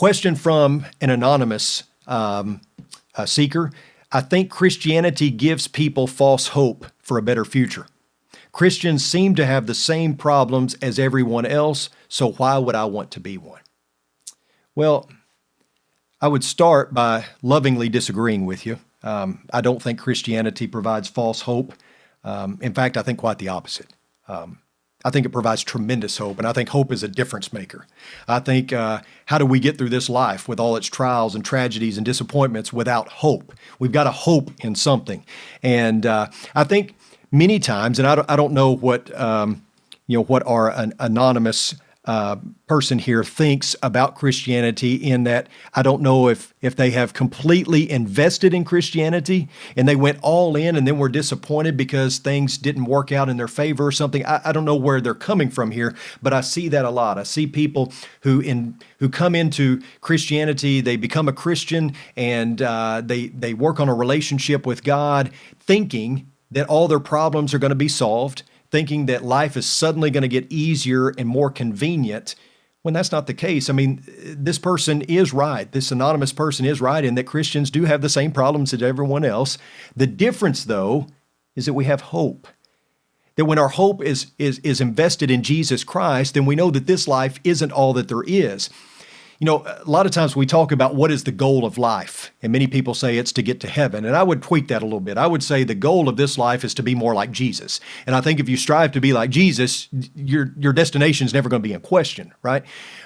Question from an anonymous seeker. I think Christianity gives people false hope for a better future. Christians seem to have the same problems as everyone else, so why would I want to be one? Well, I would start by lovingly disagreeing with you. I don't think Christianity provides false hope. In fact, I think quite the opposite. I think it provides tremendous hope, and I think hope is a difference maker. I think how do we get through this life with all its trials and tragedies and disappointments without hope? We've got to hope in something. And I think many times, and I don't know what what our anonymous person here thinks about Christianity, in that I don't know if they have completely invested in Christianity and they went all in and then were disappointed because things didn't work out in their favor or something. I don't know where they're coming from here, but I see that a lot. I see people who come into Christianity, they become a Christian, and they work on a relationship with God, thinking that all their problems are going to be solved, thinking that life is suddenly going to get easier and more convenient, when that's not the case. I mean, this person is right. This anonymous person is right in that Christians do have the same problems as everyone else. The difference, though, is that we have hope. That when our hope is invested in Jesus Christ, then we know that this life isn't all that there is. You know, a lot of times we talk about what is the goal of life, and many people say it's to get to heaven. And I would tweak that a little bit. I would say the goal of this life is to be more like Jesus. And I think if you strive to be like Jesus, your destination is never going to be in question, right?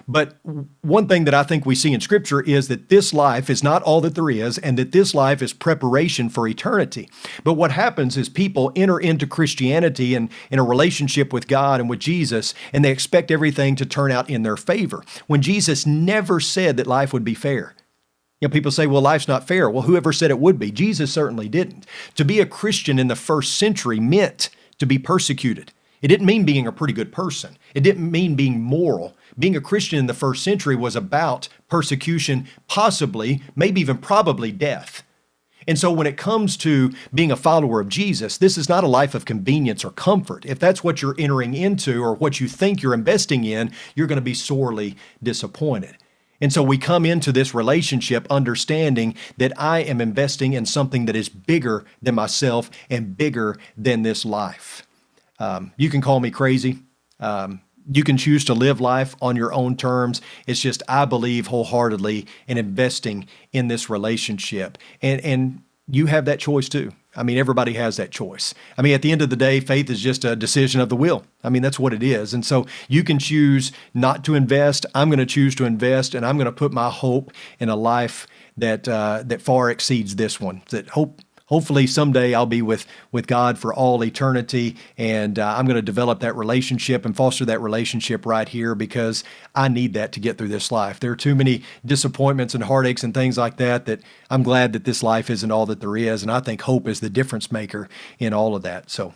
But one thing that I think we see in Scripture is that this life is not all that there is, and that this life is preparation for eternity. But what happens is people enter into Christianity and in a relationship with God and with Jesus, and they expect everything to turn out in their favor, when Jesus never said that life would be fair. You know, people say, well, life's not fair. Well, whoever said it would be? Jesus certainly didn't. To be a Christian in the first century meant to be persecuted. It didn't mean being a pretty good person. It didn't mean being moral. Being a Christian in the first century was about persecution, possibly, maybe even probably death. And so when it comes to being a follower of Jesus, this is not a life of convenience or comfort. If that's what you're entering into or what you think you're investing in, you're going to be sorely disappointed. And so we come into this relationship understanding that I am investing in something that is bigger than myself and bigger than this life. You can call me crazy. You can choose to live life on your own terms. It's just I believe wholeheartedly in investing in this relationship. And you have that choice too. I mean, everybody has that choice. I mean, at the end of the day, faith is just a decision of the will. I mean, that's what it is. And so you can choose not to invest. I'm going to choose to invest, and I'm going to put my hope in a life that far exceeds this one. That hopefully someday I'll be with God for all eternity, and I'm going to develop that relationship and foster that relationship right here, because I need that to get through this life. There are too many disappointments and heartaches and things like that I'm glad that this life isn't all that there is, and I think hope is the difference maker in all of that. So